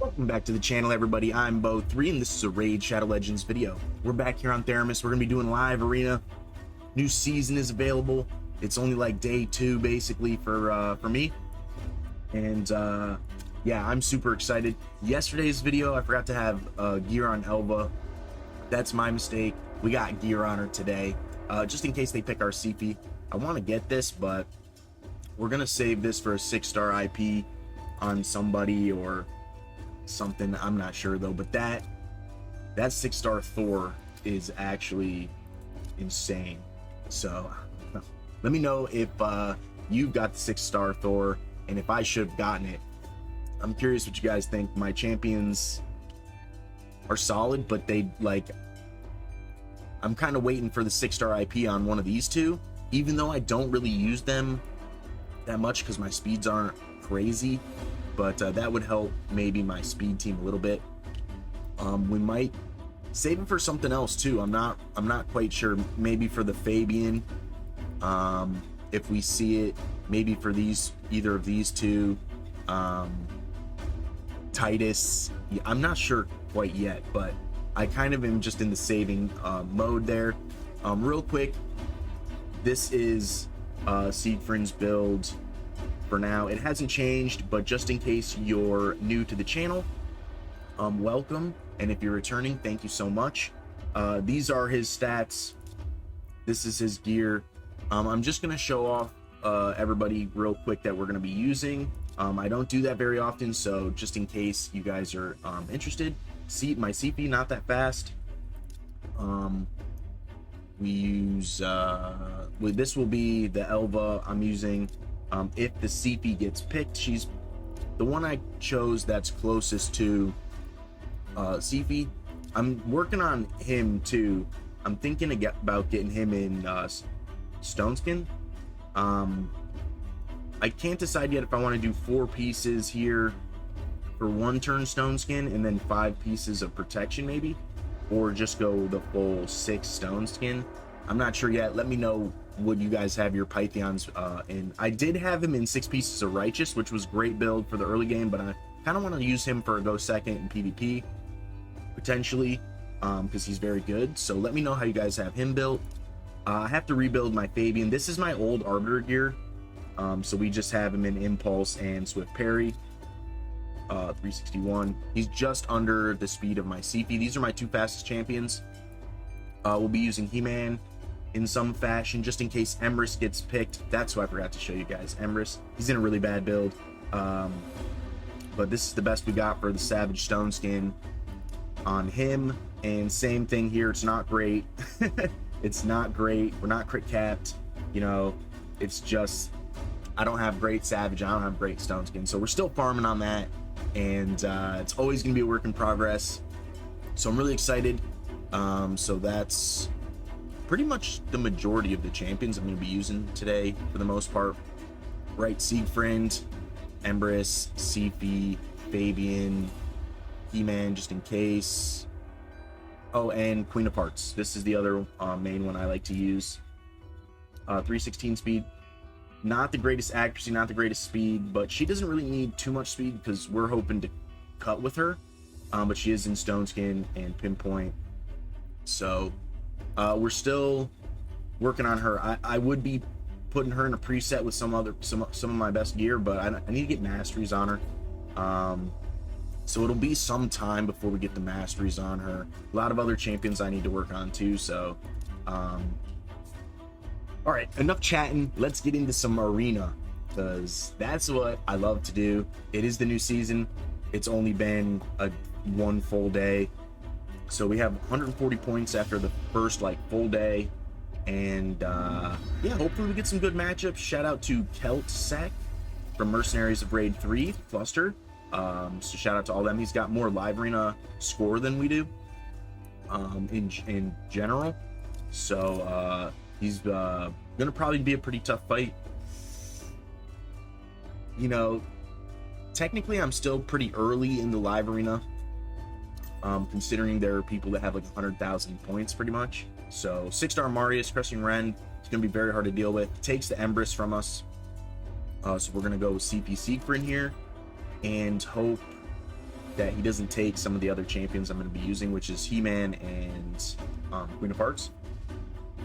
Welcome back to the channel, everybody. I'm Bo3, and this is a Raid Shadow Legends video. We're back here on Theramis. We're going to be doing live arena. New season is available. It's only like day 2, basically, for me. And, yeah, I'm super excited. Yesterday's video, I forgot to have gear on Elva. That's my mistake. We got gear on her today, just in case they pick our CP. I want to get this, but we're going to save this for a 6-star IP on somebody or something. I'm not sure though, but that 6-star Thor is actually insane. So let me know if you've got the 6-star Thor and if I should have gotten it. I'm curious what you guys think. My champions are solid, but I'm kind of waiting for the 6-star IP on one of these two, even though I don't really use them that much because my speeds aren't crazy. But that would help maybe my speed team a little bit. We might save it for something else too. I'm not quite sure. Maybe for the Fabian, if we see it. Maybe for either of these two. Titus. Yeah, I'm not sure quite yet, but I kind of am just in the saving mode there. Real quick, this is Siegfried's build. For now, it hasn't changed, but just in case you're new to the channel, welcome, and if you're returning, thank you so much. These are his stats. This is his gear. I'm just going to show off everybody real quick that we're going to be using. I don't do that very often, so just in case you guys are interested. See, my CP not that fast. We use this will be the Elva I'm using. If the CP gets picked, she's the one I chose that's closest to CP. I'm working on him too. I'm thinking about getting him in Stoneskin. I can't decide yet if I want to do 4 pieces here for 1 turn Stoneskin and then 5 pieces of protection maybe, or just go the full 6 Stoneskin. I'm not sure yet. Let me know what you guys have your Pythions in. I did have him in 6 pieces of Righteous, which was great build for the early game, but I kind of want to use him for a go second in PvP potentially, because he's very good. So let me know how you guys have him built. I have to rebuild my Fabian. This is my old Arbiter gear, so we just have him in Impulse and Swift Parry. 361. He's just under the speed of my CP. These are my 2 fastest champions. We'll be using He-Man in some fashion, just in case Emrys gets picked. That's what I forgot to show you guys. Emrys, he's in a really bad build, but this is the best we got for the Savage Stone Skin on him. And same thing here. It's not great. It's not great. We're not crit capped, you know. It's just I don't have great Savage, I don't have great Stone Skin, so we're still farming on that, and it's always gonna be a work in progress. So I'm really excited. So that's pretty much the majority of the champions I'm going to be using today for the most part. Right, Siegfried, Emrys, CP, Fabian, He-Man just in case. Oh, and Queen of Hearts. This is the other main one I like to use. 316 speed. Not the greatest accuracy, not the greatest speed, but she doesn't really need too much speed because we're hoping to cut with her. But she is in Stone Skin and Pinpoint. So we're still working on her. I would be putting her in a preset with some of my best gear, but I need to get masteries on her. So it'll be some time before we get the masteries on her. A lot of other champions I need to work on too. So all right, enough chatting. Let's get into some arena, because that's what I love to do. It is the new season. It's only been one full day. So we have 140 points after the first full day, and yeah, hopefully we get some good matchups. Shout out to Keltsec from Mercenaries of Raid 3 Cluster. So shout out to all them. He's got more live arena score than we do in general. So he's gonna probably be a pretty tough fight. You know, technically I'm still pretty early in the live arena. Considering there are people that have 100,000 points pretty much. So 6-star Marius, Crescent Ren, it's going to be very hard to deal with. Takes the Emrys from us. So we're going to go with CP Siegfried here and hope that he doesn't take some of the other champions I'm going to be using, which is He-Man and Queen of Hearts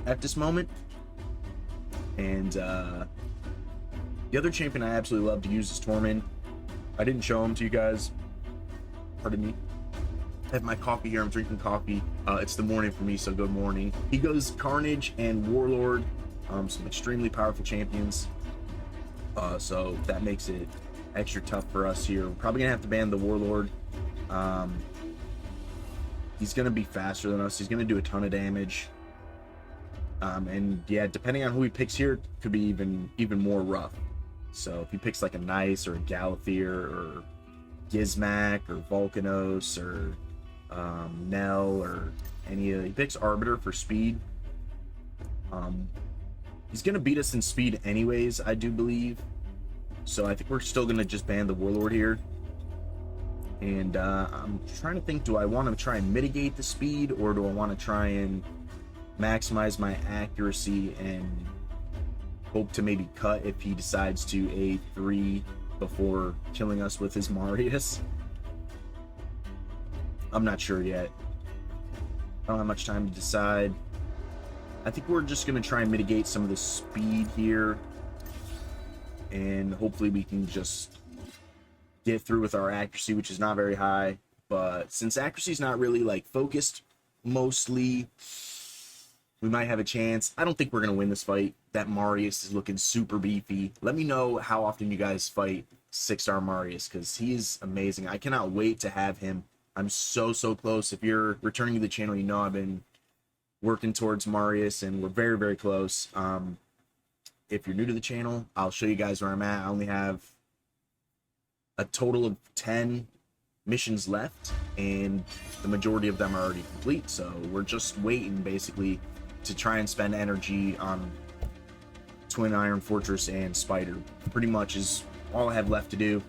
at this moment. And the other champion I absolutely love to use is Tormund. I didn't show him to you guys. Pardon me. I have my coffee here. I'm drinking coffee. It's the morning for me, so good morning. He goes Carnage and Warlord, some extremely powerful champions. So that makes it extra tough for us here. We're probably gonna have to ban the Warlord. He's gonna be faster than us. He's gonna do a ton of damage. And yeah, depending on who he picks here, could be even more rough. So if he picks like a Nice or a Galathier or Gizmak or Volcanos or Nell or any of, he picks Arbiter for speed. He's gonna beat us in speed anyways, I do believe. So I think we're still gonna just ban the Warlord here. And I'm trying to think, do I want to try and mitigate the speed, or do I want to try and maximize my accuracy and hope to maybe cut if he decides to A3 before killing us with his Marius? I'm not sure yet. I don't have much time to decide. I think we're just going to try and mitigate some of the speed here, and hopefully we can just get through with our accuracy, which is not very high. But since accuracy is not really like focused mostly, we might have a chance. I don't think we're going to win this fight. That Marius is looking super beefy. Let me know how often you guys fight 6-star Marius, because he is amazing. I cannot wait to have him. I'm so close. If you're returning to the channel, you know I've been working towards Marius, and we're very close. If you're new to the channel, I'll show you guys where I'm at. I only have a total of 10 missions left, and the majority of them are already complete. So we're just waiting basically to try and spend energy on Twin Iron Fortress and Spider. Pretty much is all I have left to do.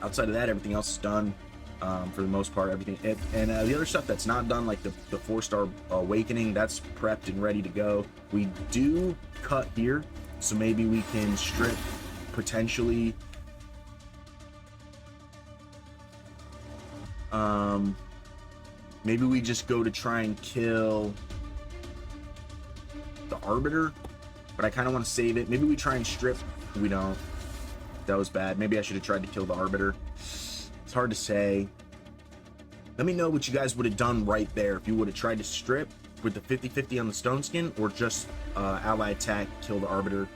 Outside of that, everything else is done. For the most part, everything. And the other stuff that's not done, like the 4-star Awakening, that's prepped and ready to go. We do cut here, so maybe we can strip potentially. Maybe we just go to try and kill the Arbiter, but I kind of want to save it. Maybe we try and strip. We don't. That was bad. Maybe I should have tried to kill the Arbiter. It's hard to say. Let me know what you guys would have done right there. If you would have tried to strip with the 50-50 on the Stone Skin, or just ally attack, kill the Arbiter.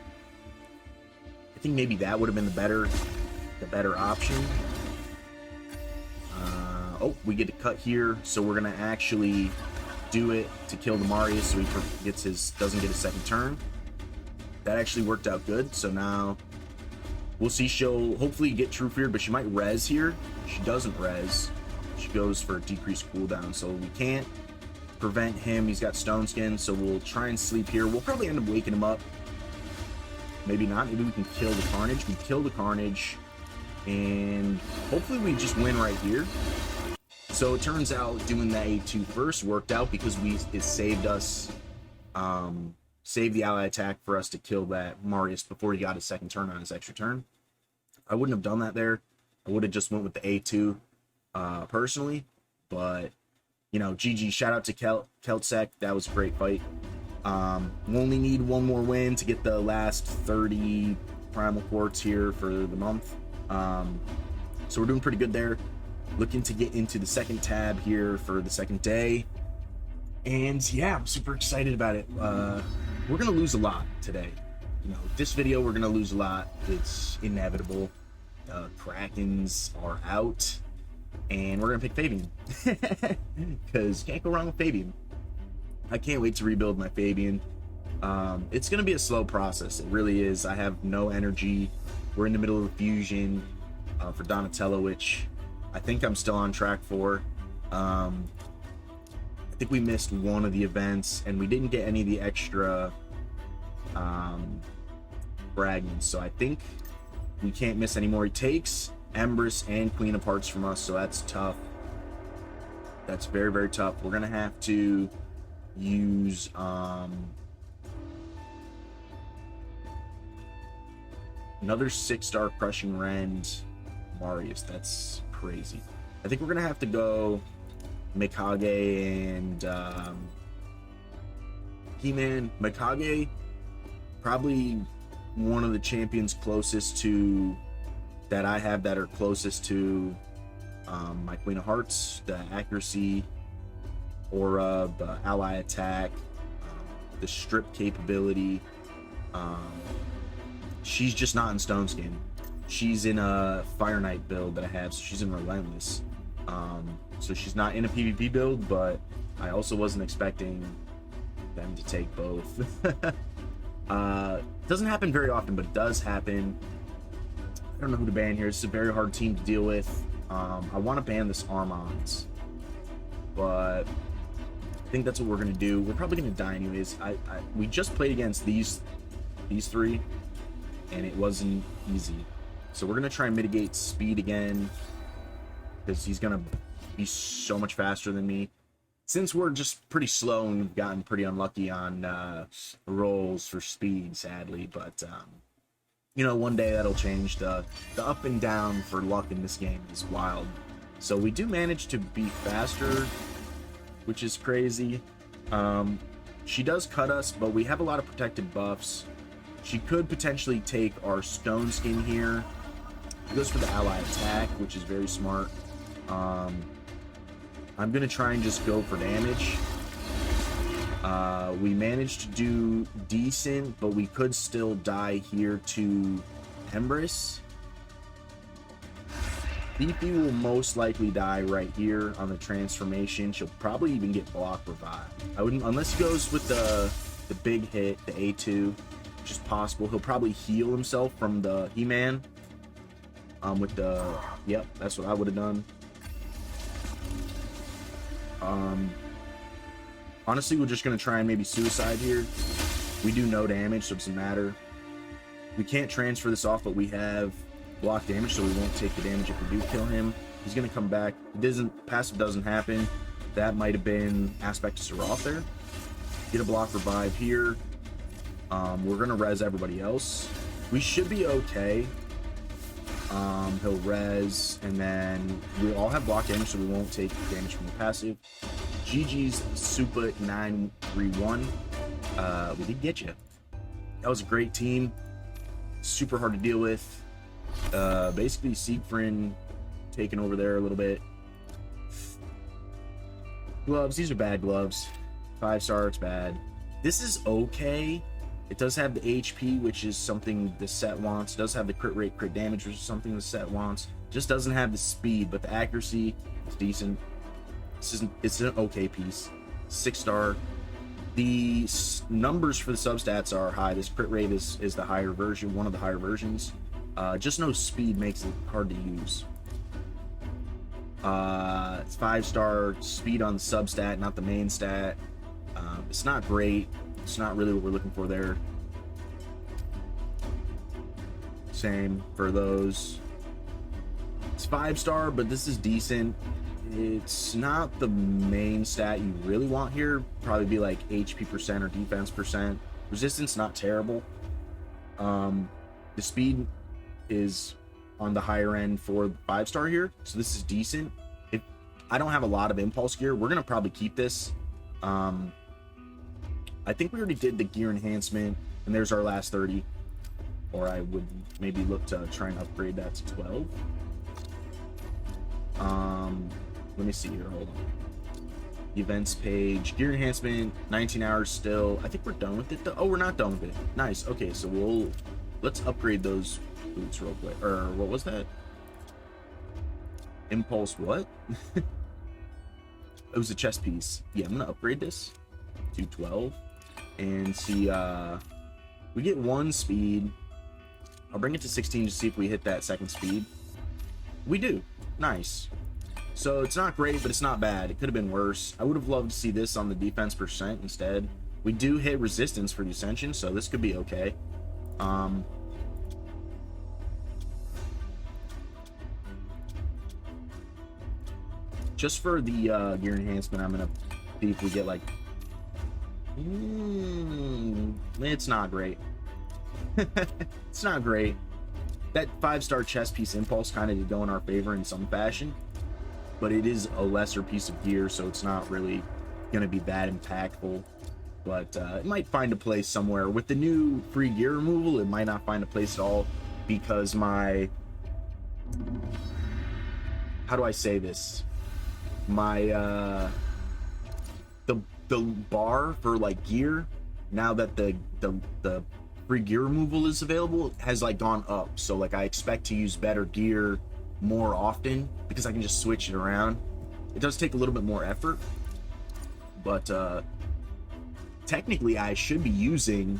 I think maybe that would have been the better option. Oh, we get to cut here, so we're gonna actually do it to kill the Marius, so he doesn't get a second turn. That actually worked out good. So now we'll see. She'll hopefully get True Fear, but she might res here. She doesn't res. She goes for a decreased cooldown, so we can't prevent him. He's got Stone Skin, so we'll try and sleep here. We'll probably end up waking him up. Maybe not. Maybe we can kill the Carnage. We kill the Carnage, and hopefully we just win right here. So it turns out doing that A2 first worked out, because it saved us, saved the ally attack for us to kill that Marius before he got his second turn on his extra turn. I wouldn't have done that there. I would have just went with the A2 personally, but you know, GG. Shout out to Keltsec. That was a great fight. We only need one more win to get the last 30 Primal Quartz here for the month. So we're doing pretty good there. Looking to get into the second tab here for the second day. And yeah, I'm super excited about it. We're going to lose a lot today. You know, this video, we're going to lose a lot. It's inevitable. Krakens are out. And we're going to pick Fabian. Because you can't go wrong with Fabian. I can't wait to rebuild my Fabian. It's going to be a slow process. It really is. I have no energy. We're in the middle of the fusion for Donatello, which I think I'm still on track for. I think we missed one of the events, and we didn't get any of the extra fragments, so I think we can't miss any more. He takes Empress and Queen of Hearts from us, so that's tough. That's very tough. We're gonna have to use another 6-star Crushing Rend Marius. That's crazy. I think we're gonna have to go Mikage and He-Man. Mikage, probably one of the champions closest to that I have that are closest to my Queen of Hearts, the accuracy, aura, the ally attack, the strip capability. She's just not in Stone Skin. She's in a Fire Knight build that I have, so she's in Relentless. So she's not in a PvP build, but I also wasn't expecting them to take both. Doesn't happen very often, but it does happen. I don't know who to ban here. It's a very hard team to deal with. I want to ban this Armons, but I think that's what we're gonna do. We're probably gonna die anyways. We just played against these three, and it wasn't easy. So we're gonna try and mitigate speed again, because he's gonna be so much faster than me. Since we're just pretty slow and we've gotten pretty unlucky on rolls for speed, sadly, but you know, one day that'll change. The up and down for luck in this game is wild. So we do manage to be faster, which is crazy. She does cut us, but we have a lot of protected buffs. She could potentially take our Stone Skin here. She goes for the ally attack, which is very smart. I'm gonna try and just go for damage. We managed to do decent, but we could still die here to Empress. Fifi will most likely die right here on the transformation. She'll probably even get block revive. I wouldn't, unless he goes with the big hit, the A2, which is possible. He'll probably heal himself from the He-Man. With the, yep, that's what I would have done. Honestly, we're just gonna try and maybe suicide here. We do no damage, so it doesn't matter. We can't transfer this off, but we have block damage, so we won't take the damage if we do kill him. He's gonna come back. It doesn't, passive doesn't happen. That might have been aspect to Seraph there. Get a block revive here. We're gonna res everybody else. We should be okay. He'll res, and then we all have block damage, so we won't take damage from the passive. GG's Super 931. We did get you. That was a great team. Super hard to deal with. Basically, Siegfried taking over there a little bit. Gloves, these are bad gloves. 5-star, it's bad. This is okay. It does have the HP, which is something the set wants. It does have the crit rate, crit damage, which is something the set wants. Just doesn't have the speed, but the accuracy is decent. It's an okay piece. 6-star. The numbers for the substats are high. This crit rate is the higher version, one of the higher versions. Just no speed makes it hard to use. It's 5-star speed on the substat, not the main stat. It's not great. It's not really what we're looking for there. Same for those. It's 5-star, but this is decent. It's not the main stat you really want here. Probably be like HP percent or defense percent. Resistance, not terrible. The speed is on the higher end for 5-star here, so this is decent. I don't have a lot of impulse gear. We're gonna probably keep this. I think we already did the gear enhancement, and there's our last 30. Or I would maybe look to try and upgrade that to 12. Let me see here, hold on. The events page, gear enhancement, 19 hours still. I think we're done with it though. Oh, we're not done with it. Nice. Okay, so let's upgrade those boots real quick. Or what was that? Impulse what? It was a chest piece. Yeah, I'm gonna upgrade this to 12 and see. We get 1 speed. I'll bring it to 16 to see if we hit that second speed. We do. Nice. So it's not great, but it's not bad. It could have been worse. I would have loved to see this on the defense percent instead. We do hit resistance for the Ascension, so this could be okay. Just for the gear enhancement, I'm gonna see if we get like it's not great. It's not great. That 5-star chest piece impulse kind of did go in our favor in some fashion. but it is a lesser piece of gear, so it's not really going to be that impactful. But it might find a place somewhere. With the new free gear removal, it might not find a place at all, because my... how do I say this? My, the bar for, like, gear, now that the free gear removal is available, has, like, gone up. So, like, I expect to use better gear more often, because I can just switch it around. It does take a little bit more effort, but, technically I should be using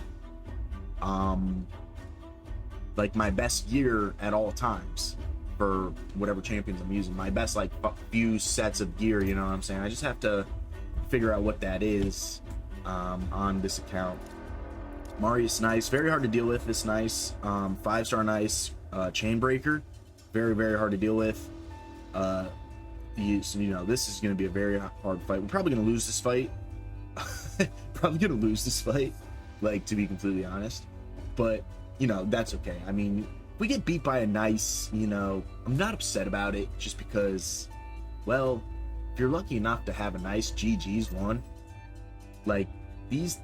like my best gear at all times for whatever champions I'm using. My best like few sets of gear, you know what I'm saying? I just have to figure out what that is on this account. Marius, nice, very hard to deal with. This nice 5-star nice chain breaker, very hard to deal with. You know, this is going to be a very hard fight. We're probably going to lose this fight. Probably gonna lose this fight, like, to be completely honest, but you know, that's okay. I mean, we get beat by a nice, you know, I'm not upset about it, just because, well, if you're lucky enough to have a nice GG's one, like, these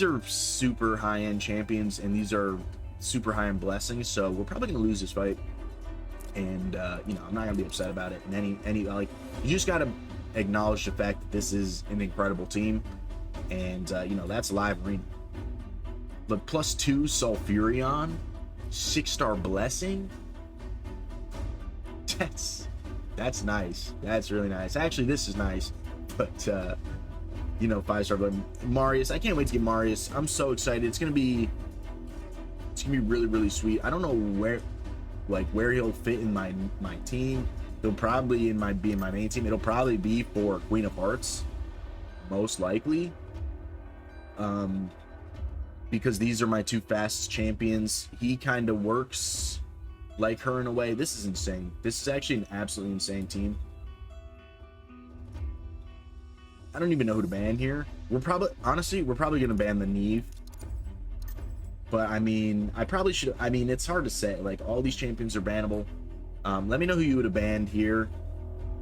are super high-end champions, and these are super high-end blessings, so we're probably gonna lose this fight, and you know, I'm not gonna be upset about it in any like, you just gotta acknowledge the fact that this is an incredible team. And you know, that's live arena. The +2 Sulfurion, 6-star blessing. That's nice. That's really nice. Actually, this is nice. But you know, 5-star Marius. I can't wait to get Marius. I'm so excited. It's gonna be really sweet. I don't know where he'll fit in my team. He'll probably be in my main team. It'll probably be for Queen of Hearts, most likely. Because these are my two fastest champions. He kind of works like her in a way. This is insane. This is actually an absolutely insane team. I don't even know who to ban here. Honestly, we're probably gonna ban the Neve. But I mean, I probably should. I mean, it's hard to say. Like, all these champions are bannable. Let me know who you would have banned here.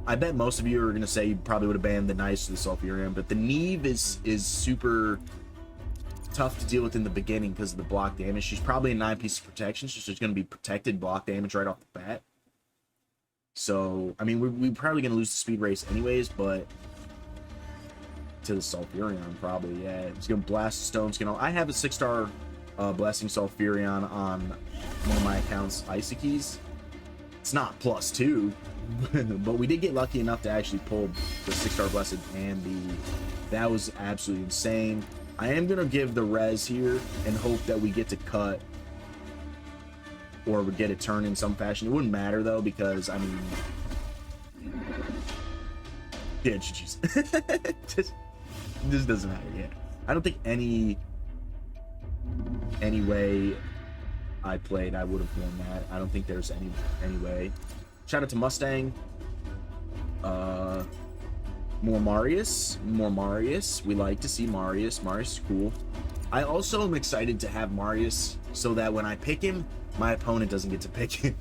I bet most of you are gonna say you probably would have banned the Nice or the Sulfurion, but the Neve is super tough to deal with in the beginning because of the block damage. She's probably a 9-piece of protection, so she's going to be protected block damage right off the bat. So, I mean, we're probably going to lose the speed race anyways, but to the Sulfurion, probably, yeah. It's going to blast the Stone Skin. I have a 6-star Blessing Sulfurion on one of my accounts, Icy Keys. It's not +2, but we did get lucky enough to actually pull the 6-star Blessed, and that was absolutely insane. I am going to give the res here and hope that we get to cut or we get a turn in some fashion. It wouldn't matter, though, because, I mean... yeah, GG's. This doesn't matter, yeah. I don't think any way I played, I would have won that. I don't think there's any way. Shout out to Mustang. More Marius. We like to see Marius. Marius is cool. I also am excited to have Marius so that when I pick him, my opponent doesn't get to pick him.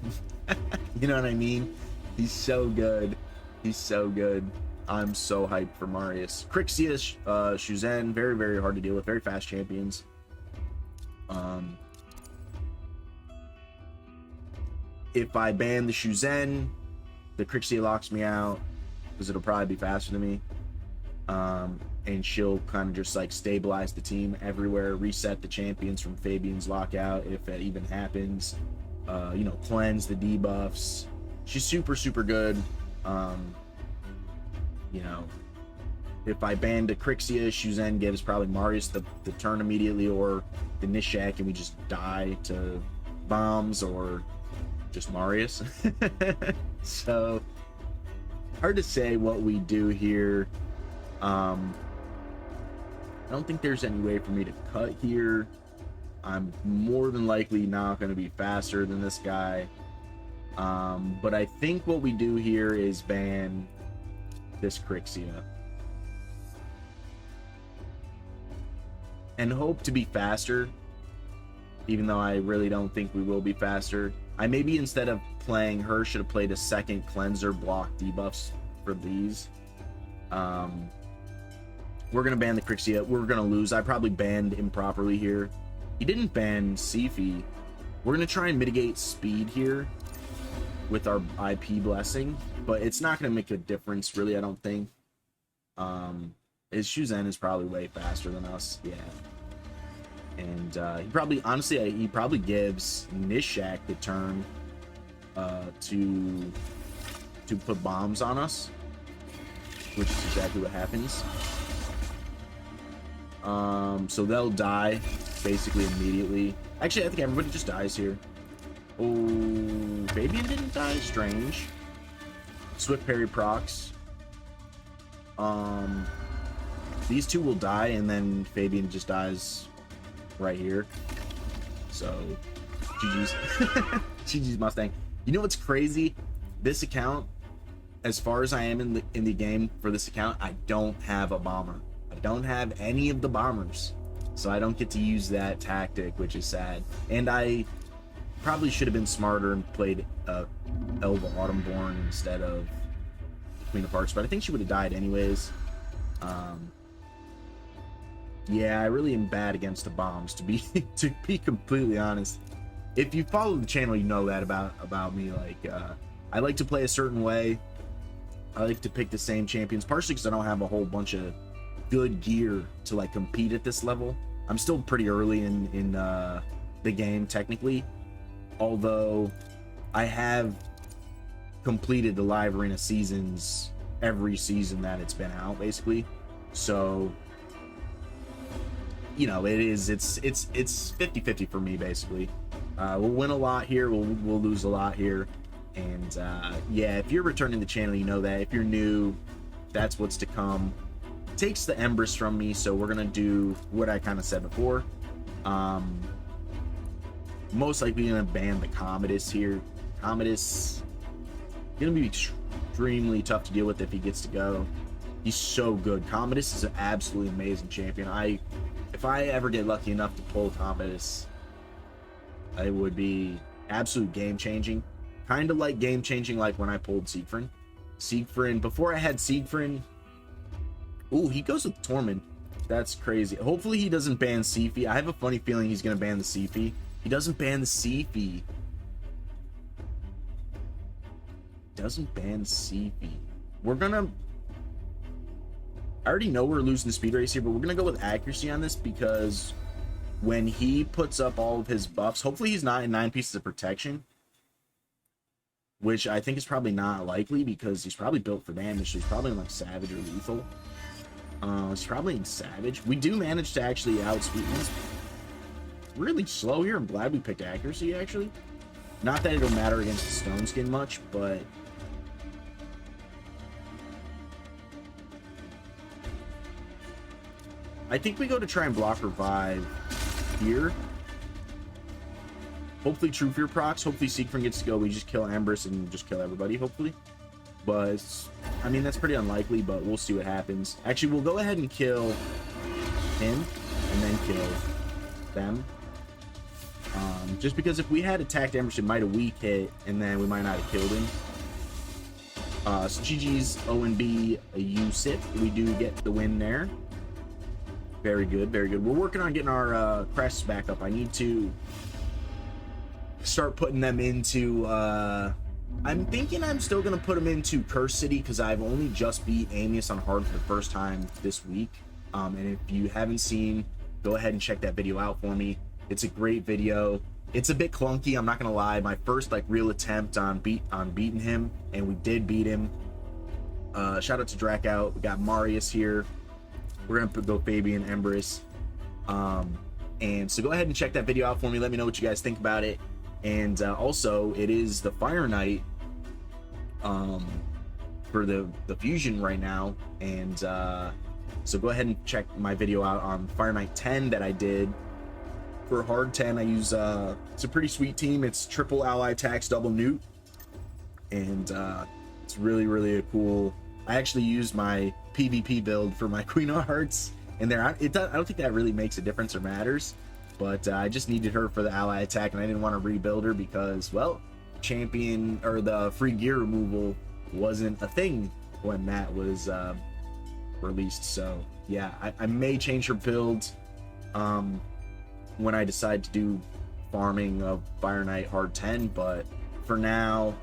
You know what I mean? He's so good. He's so good. I'm so hyped for Marius. Crixia, Shuzen, very hard to deal with. Very fast champions. If I ban the Shuzen, the Crixia locks me out, because it'll probably be faster than me. And she'll kind of just like stabilize the team everywhere, reset the champions from Fabian's lockout if it even happens. You know, cleanse the debuffs. She's super good. You know, if I banned a Crixia, Shuzen gives probably Marius the turn immediately, or the Nishak, and we just die to bombs, or just Marius. So, hard to say what we do here. I don't think there's any way for me to cut here. I'm more than likely not going to be faster than this guy. But I think what we do here is ban this Crixia. And hope to be faster, even though I really don't think we will be faster. I maybe, instead of playing her, should have played a second cleanser block debuffs for these. We're gonna ban the Crixia. We're gonna lose. I probably banned improperly here. He didn't ban Sifi. We're gonna try and mitigate speed here with our IP blessing, but it's not gonna make a difference really, I don't think. His Shuzen is probably way faster than us, yeah. And he probably, honestly, he probably gives Nishak the turn to put bombs on us, which is exactly what happens. So they'll die basically immediately. Actually, I think everybody just dies here. Oh, Fabian didn't die. Strange. Swift parry procs. These two will die, and then Fabian just dies right here. So, GG's. GG's Mustang. You know what's crazy? This account, as far as I am in the game for this account, I don't have a bomber. I don't have any of the bombers, so I don't get to use that tactic, which is sad. And I probably should have been smarter and played Elva Autumnborn instead of Queen of Hearts, but I think she would have died anyways. Yeah, I really am bad against the bombs, to be completely honest. If you follow the channel, you know that about me. Like, I like to play a certain way. I like to pick the same champions, partially because I don't have a whole bunch of good gear to like compete at this level. I'm still pretty early in the game technically, although I have completed the live arena seasons every season that it's been out basically. So, you know, it's 50-50 for me basically. We'll win a lot here, we'll lose a lot here. And yeah, if you're returning the channel, you know that. If you're new, that's what's to come. It takes the Empress from me, so we're gonna do what I kind of said before. Most likely gonna ban the Commodus here. Commodus gonna be extremely tough to deal with if he gets to go. He's so good. Commodus is an absolutely amazing champion. If I ever get lucky enough to pull Commodus, it would be absolute game changing. Kind of like game changing like when I pulled Siegfried. Before I had Siegfried. Ooh, he goes with Tormund. That's crazy. Hopefully he doesn't ban Sifi. I have a funny feeling he's gonna ban the Sifi. He doesn't ban the Sifi. Doesn't ban Sifi. We're gonna... I already know we're losing the speed race here, but we're gonna go with accuracy on this because when he puts up all of his buffs, hopefully he's not in 9 pieces of protection, which I think is probably not likely because he's probably built for damage. So he's probably in like Savage or Lethal. He's probably in Savage. We do manage to actually outspeed him. Really slow here. I'm glad we picked accuracy actually. Not that it'll matter against the Stone Skin much, but I think we go to try and block Revive here. Hopefully True Fear procs. Hopefully Siegfried gets to go. We just kill Empress and just kill everybody, hopefully. But, I mean, that's pretty unlikely, but we'll see what happens. Actually, we'll go ahead and kill him and then kill them. Just because if we had attacked Empress, it might have weak hit, and then we might not have killed him. So GG's ONB USIP. We do get the win there. Very good, very good. We're working on getting our crests back up. I need to start putting them into I'm thinking I'm still gonna put them into Curse City because I've only just beat Amius on hard for the first time this week. And if you haven't seen, go ahead and check that video out for me. It's a great video. It's a bit clunky, I'm not gonna lie. My first like real attempt on beating him, and we did beat him. Shout out to Dracout. We got Marius here. We're gonna go Fabian, Empress. And so go ahead and check that video out for me. Let me know what you guys think about it. And also, it is the Fire Knight for the fusion right now. And so go ahead and check my video out on Fire Knight 10 that I did. For hard 10, I use it's a pretty sweet team. It's triple ally tax, double newt, and it's really a cool. I actually used my PvP build for my Queen of Hearts, and there I don't think that really makes a difference or matters. But I just needed her for the ally attack, and I didn't want to rebuild her because, well, champion or the free gear removal wasn't a thing when that was released. So yeah, I may change her build when I decide to do farming of Fire Knight hard 10, but for now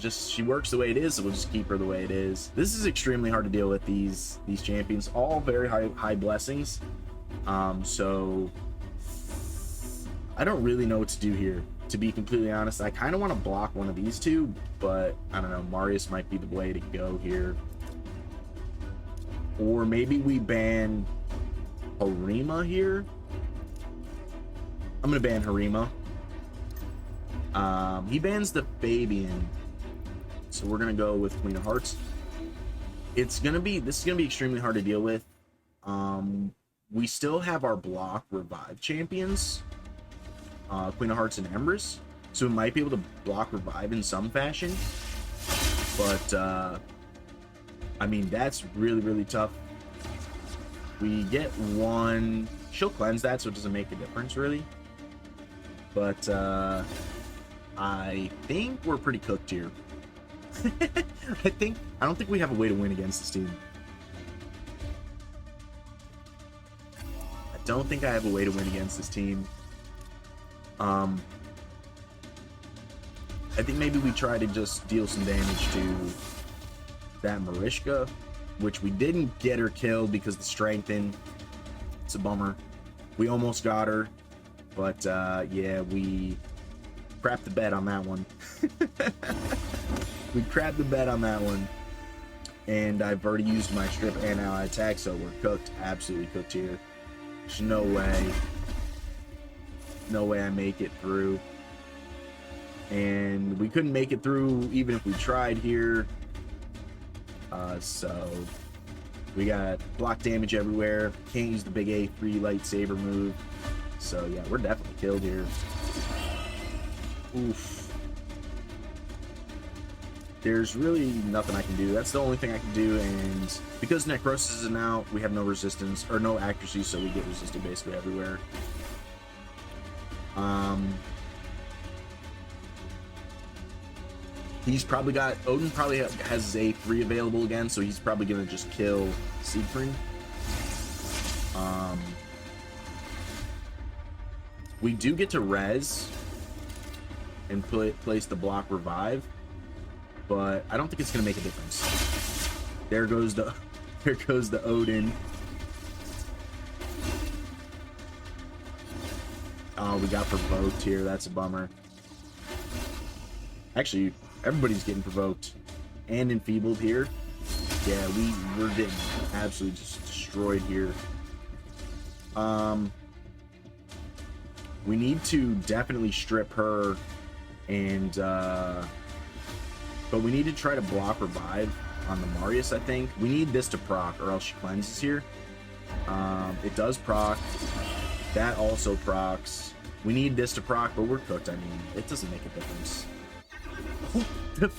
she works the way it is, so we'll just keep her the way it is. This is extremely hard to deal with, these champions, all very high blessings. So I don't really know what to do here, to be completely honest. I kind of want to block one of these two, but I don't know, Marius might be the way to go here. Or maybe we ban Harima here. I'm gonna ban Harima. He bans the Fabian, so we're gonna go with Queen of Hearts. This is gonna be extremely hard to deal with. We still have our block revive champions, Queen of Hearts and Empress, so we might be able to block revive in some fashion, but I mean, that's really tough. We get one, she'll cleanse that, so it doesn't make a difference really, but I think we're pretty cooked here. I don't think we have a way to win against this team. I don't think I have a way to win against this team. I think maybe we try to just deal some damage to that Marishka, which we didn't get her killed because the strengthen. It's a bummer. We almost got her, but yeah, we crapped the bed on that one. We crapped the bed on that one, and I've already used my strip and ally attack, so we're cooked, absolutely cooked here. There's no way I make it through, and we couldn't make it through even if we tried here. So we got block damage everywhere, can't use the big A3 lightsaber move, so yeah, we're definitely killed here. Oof. There's really nothing I can do. That's the only thing I can do, and because Necrosis isn't out, we have no resistance, or no accuracy, so we get resisted basically everywhere. He's probably got, Odin probably has his A3 available again, so he's probably gonna just kill Siegfried. We do get to res and place the block revive, but I don't think it's gonna make a difference. There goes the Odin. Oh, we got provoked here. That's a bummer. Actually, everybody's getting provoked and enfeebled here. Yeah, we're getting absolutely just destroyed here. We need to definitely strip her, and but we need to try to block revive on the Marius. I think we need this to proc, or else she cleanses here. It does proc. That also procs. We need this to proc, but we're cooked. I mean, it doesn't make a difference.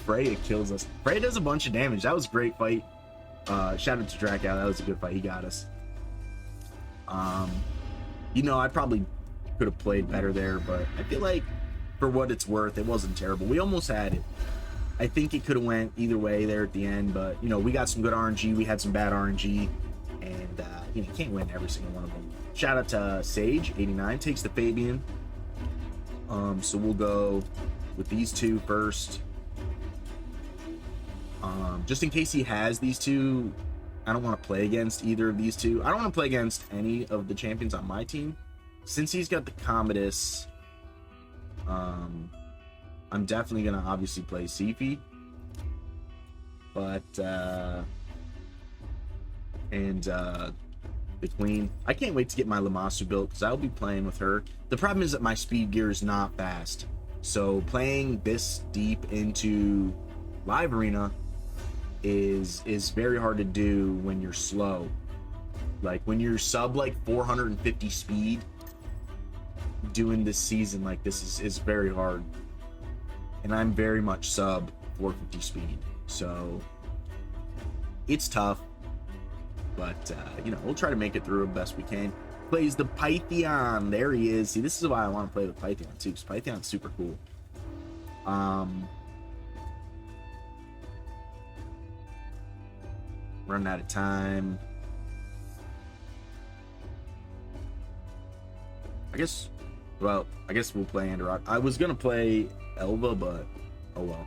Freya kills us. Freya does a bunch of damage. That was a great fight. Shout out to Dracow. That was a good fight. He got us. You know, I probably could have played better there, but I feel like for what it's worth, it wasn't terrible. We almost had it. I think it could have went either way there at the end, but you know, we got some good RNG. We had some bad RNG, and you know, you can't win every single one of them. Shout out to Sage 89, takes the Fabian. So we'll go with these two first. Just in case he has these two, I don't want to play against either of these two. I don't want to play against any of the champions on my team. Since he's got the Commodus, I'm definitely going to obviously play Sifi. But, the Queen. I can't wait to get my Lamasu built, because I'll be playing with her. The problem is that my speed gear is not fast. So playing this deep into live arena is very hard to do when you're slow. Like when you're sub like 450 speed, doing this season like this is very hard. And I'm very much sub 450 speed, so it's tough. But you know, we'll try to make it through the best we can. Plays the Python. There he is. See, this is why I want to play with Python too, because Python's super cool. Running out of time. I guess we'll play Android. I was gonna play Elva, but oh well.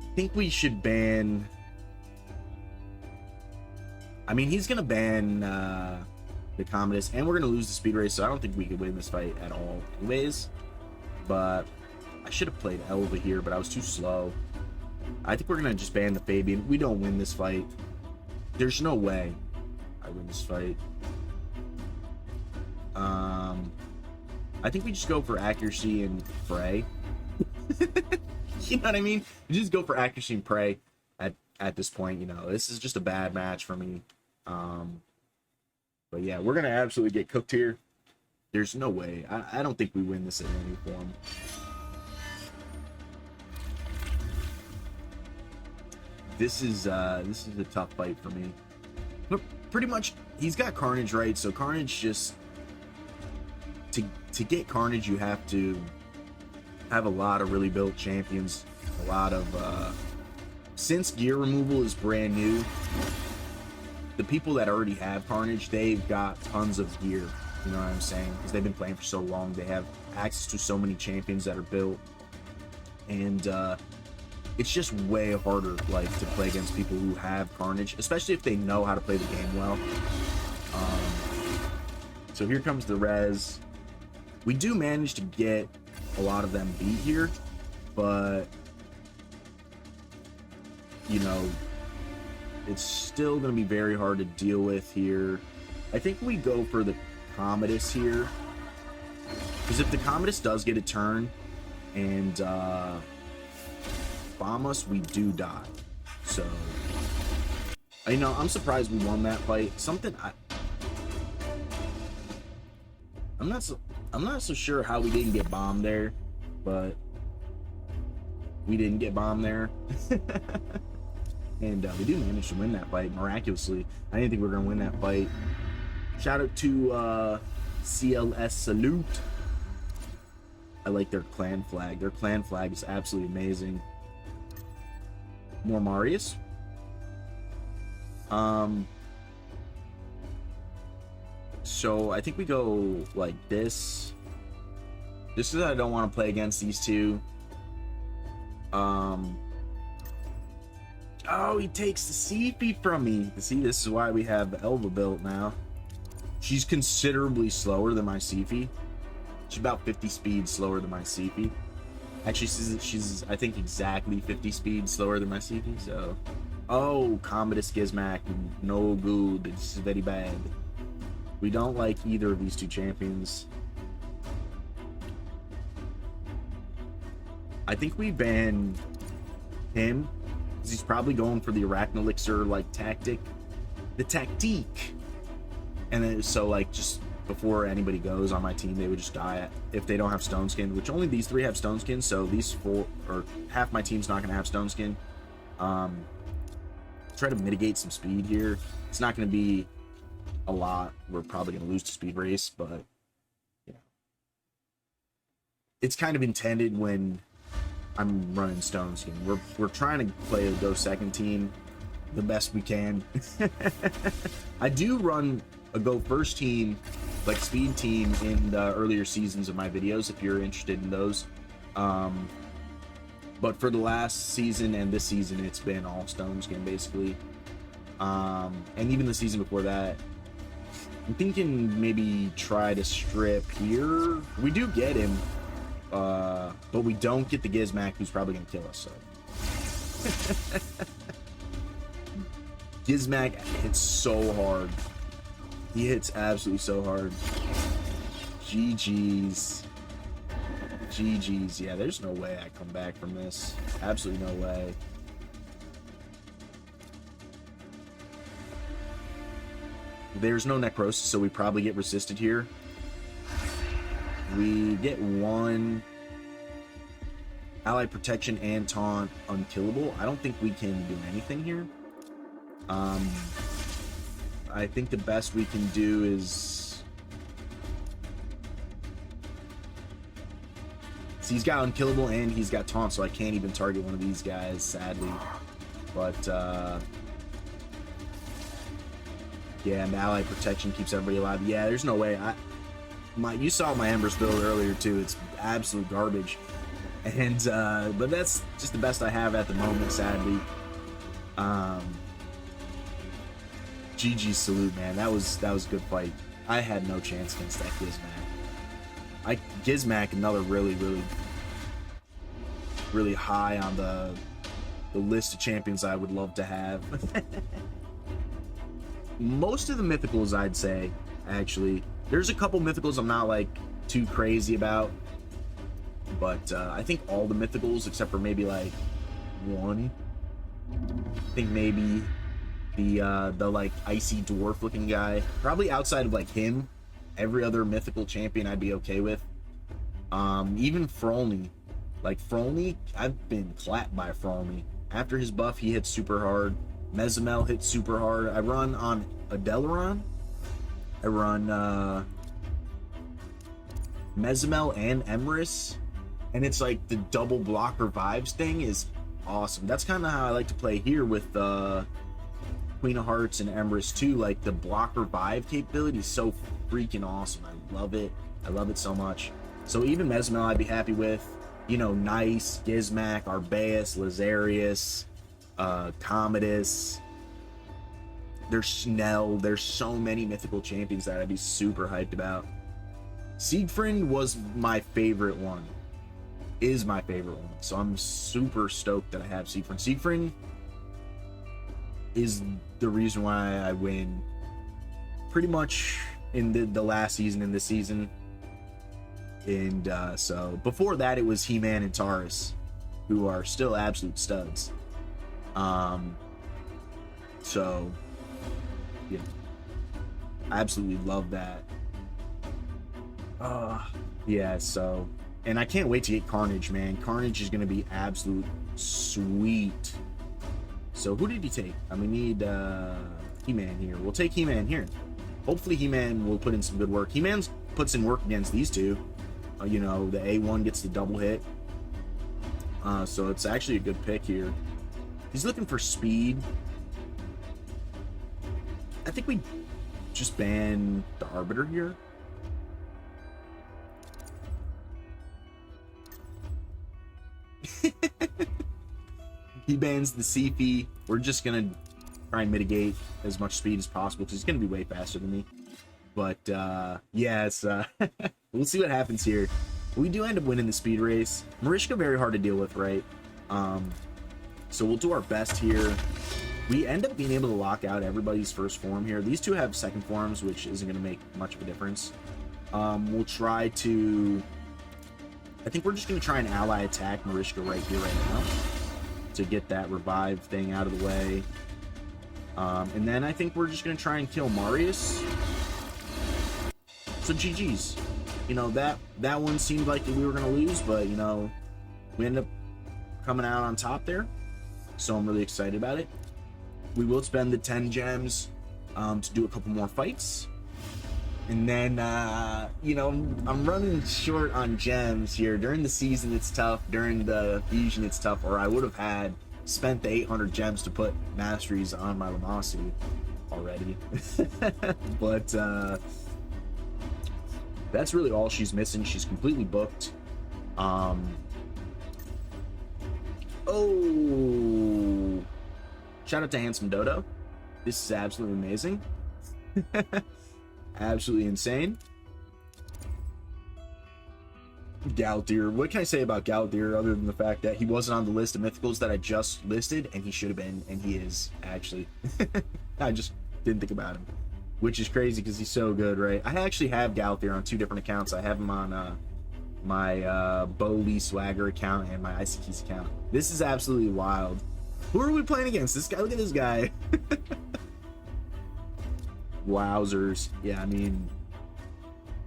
I think we should ban. I mean, he's gonna ban the Commodus, and we're gonna lose the speed race, so I don't think we could win this fight at all anyways. But I should have played Elva here, but I was too slow. I think we're gonna just ban the Fabian. We don't win this fight. There's no way I win this fight. I think we just go for accuracy and pray. You know what I mean? We just go for accuracy and pray at this point. You know, this is just a bad match for me. But yeah, we're gonna absolutely get cooked here. There's no way. I don't think we win this in any form. This is a tough fight for me. But pretty much, he's got Carnage, right? So Carnage just to get Carnage, you have to have a lot of really built champions. A lot of since gear removal is brand new, the people that already have Carnage, they've got tons of gear. You know what I'm saying? Because they've been playing for so long, they have access to so many champions that are built, and it's just way harder, like, to play against people who have Carnage, especially if they know how to play the game well. So here comes the res. We do manage to get a lot of them beat here, but you know, it's still going to be very hard to deal with here. I think we go for the Commodus here, because if the Commodus does get a turn and bomb us, we do die. So, you know, I'm surprised we won that fight. I'm not so sure how we didn't get bombed there, but we didn't get bombed there. And we do manage to win that fight miraculously. I didn't think we were gonna win that fight. Shout out to CLS Salute. I like their clan flag. Their clan flag is absolutely amazing. More Marius. So I think we go like this. Just because I don't want to play against these two. Oh, he takes the CP from me. See, this is why we have Elva built now. She's considerably slower than my CP. She's about 50 speed slower than my CP. Actually, she's I think exactly 50 speed slower than my CP. So, oh, Commodus Gizmac, no good. This is very bad. We don't like either of these two champions. I think we ban him because he's probably going for the Arachnelixir like tactic, the tactique, and then so like just before anybody goes on my team, they would just die if they don't have Stone Skin, which only these three have Stone Skin. So these four or half my team's not gonna have Stone Skin. Try to mitigate some speed here. It's not gonna be a lot. We're probably gonna lose to speed race, but you know, it's kind of intended when I'm running Stone Skin. We're trying to play a go second team the best we can. I do run a go first team, like speed team, in the earlier seasons of my videos if you're interested in those. But for the last season and this season, it's been all Stone Skin basically. And even the season before that, I'm thinking maybe try to strip here. We do get him, but we don't get the Gizmac, who's probably gonna kill us. So Gizmac hits so hard. He hits absolutely so hard. GG's. GG's. Yeah, there's no way I come back from this. Absolutely no way. There's no necrosis, so we probably get resisted here. We get one ally protection and taunt unkillable. I don't think we can do anything here. I think the best we can do is... See, he's got unkillable and he's got taunt, so I can't even target one of these guys, sadly. But yeah, and ally protection keeps everybody alive. Yeah, there's no way. You saw my Embers build earlier too. It's absolute garbage. And but that's just the best I have at the moment, sadly. GG salute, man. That was a good fight. I had no chance against that Gizmac. Gizmac, another really high on the list of champions I would love to have. Most of the mythicals, I'd say, actually. There's a couple mythicals I'm not like too crazy about, but I think all the mythicals except for maybe like one. I think maybe the like icy dwarf looking guy. Probably outside of like him, every other mythical champion I'd be okay with. Even Frolny. Like Frolny, I've been clapped by Frolny. After his buff, he hits super hard. Mezimel hits super hard. I run on Adeleron. I run Mezimel and Emrys. And it's like the double block revives thing is awesome. That's kind of how I like to play here with Queen of Hearts and Emrys too. Like the block revive capability is so freaking awesome. I love it. I love it so much. So even Mezimel I'd be happy with. You know, Nice, Gizmac, Arbaeus, Lazarius, Commodus. There's Snell. There's so many mythical champions that I'd be super hyped about. Siegfried was my favorite one. Is my favorite one. So I'm super stoked that I have Siegfried. Siegfried is the reason why I win pretty much in the last season and this season. And so before that it was He-Man and Taurus, who are still absolute studs. So yeah, I absolutely love that. Yeah, so, and I can't wait to get Carnage, man. Carnage is gonna be absolute sweet. So who did he take? We need He-Man here. We'll take He-Man here. Hopefully He-Man will put in some good work. He-Man puts in work against these two. You know, the A1 gets the double hit. So it's actually a good pick here. He's looking for speed. I think we just ban the Arbiter here. He bans the Sifi. We're just gonna try and mitigate as much speed as possible because he's gonna be way faster than me. But yeah, it's we'll see what happens here. We do end up winning the speed race. Mariska very hard to deal with, right? So we'll do our best here. We end up being able to lock out everybody's first form here. These two have second forms, which isn't going to make much of a difference. We'll try to... I think we're just going to try and ally attack Mariska right here, right now, to get that revive thing out of the way. And then I think we're just going to try and kill Marius. So GG's. You know, that one seemed like we were going to lose, but, you know, we ended up coming out on top there. So I'm really excited about it. We will spend the 10 gems to do a couple more fights. And then, you know, I'm running short on gems here. During the season, it's tough. During the fusion, it's tough. Or I would have spent the 800 gems to put masteries on my Lamasi already. But, that's really all she's missing. She's completely booked. Oh, shout out to Handsome Dodo. This is absolutely amazing. Absolutely insane. Galtier. What can I say about Galtier other than the fact that he wasn't on the list of mythicals that I just listed, and he should have been, and he is actually. I just didn't think about him. Which is crazy because he's so good, right? I actually have Galthier on 2 different accounts. I have him on my Bo Lee Swagger account and my Icy Keys account. This is absolutely wild. Who are we playing against? This guy? Look at this guy. Wowzers. Yeah, I mean,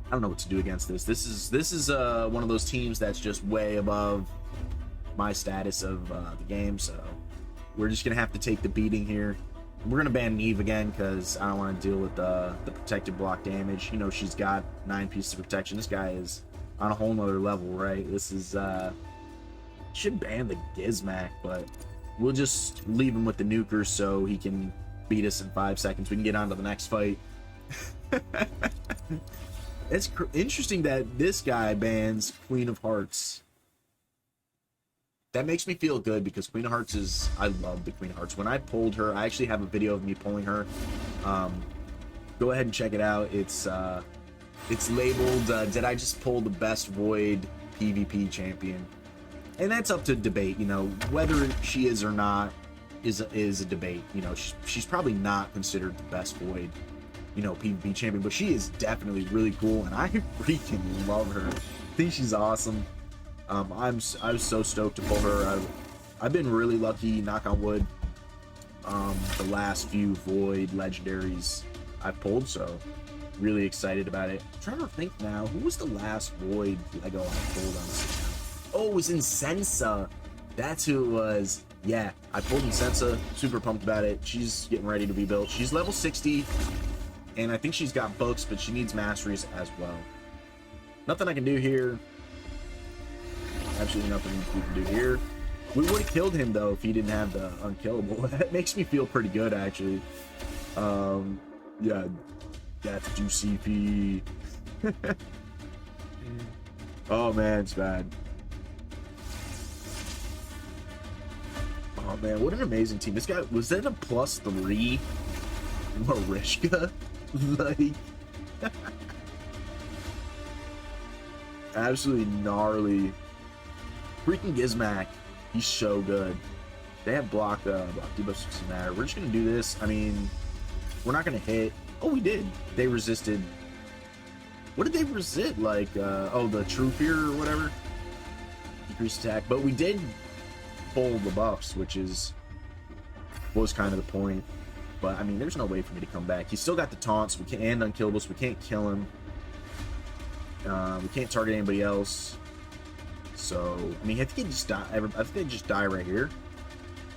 I don't know what to do against this. This is one of those teams that's just way above my status of the game, so we're just gonna have to take the beating here. We're going to ban Neve again because I don't want to deal with the protected block damage. You know, she's got 9 pieces of protection. This guy is on a whole nother level, right? This is... should ban the Gizmac, but we'll just leave him with the nuker so he can beat us in 5 seconds. We can get on to the next fight. It's interesting that this guy bans Queen of Hearts. That makes me feel good because Queen of Hearts is... I love the Queen of Hearts. When I pulled her, I actually have a video of me pulling her. Go ahead and check it out. It's labeled, did I just pull the best Void PvP champion? And that's up to debate, you know, whether she is or not is a debate. You know, she's probably not considered the best Void, you know, PvP champion, but she is definitely really cool, and I freaking love her. I think she's awesome. I was so stoked to pull her. I've been really lucky, knock on wood, the last few Void legendaries I've pulled, so really excited about it. I'm trying to think now, who was the last Void Lego I pulled on this account? Oh, it was Insensa. That's who it was. Yeah, I pulled Insensa, super pumped about it. She's getting ready to be built. She's level 60, and I think she's got books, but she needs masteries as well. Nothing I can do here. Absolutely nothing we can do here. We would have killed him, though, if he didn't have the unkillable. That makes me feel pretty good, actually. Yeah, that's juicy. Oh, man, it's bad. Oh, man, what an amazing team. This guy, was that a +3 Marishka? Like... absolutely gnarly. Freaking Gizmac, he's so good. They have block debuffs, doesn't matter. We're just gonna do this. I mean, we're not gonna hit. Oh, we did. They resisted. What did they resist? Like, oh, the True Fear or whatever. Decreased attack, but we did pull the buffs, which was kind of the point. But I mean, there's no way for me to come back. He's still got the taunts. We can't, and unkillables. We can't kill him. We can't target anybody else. So, I mean, I think they just die. I think they just die right here.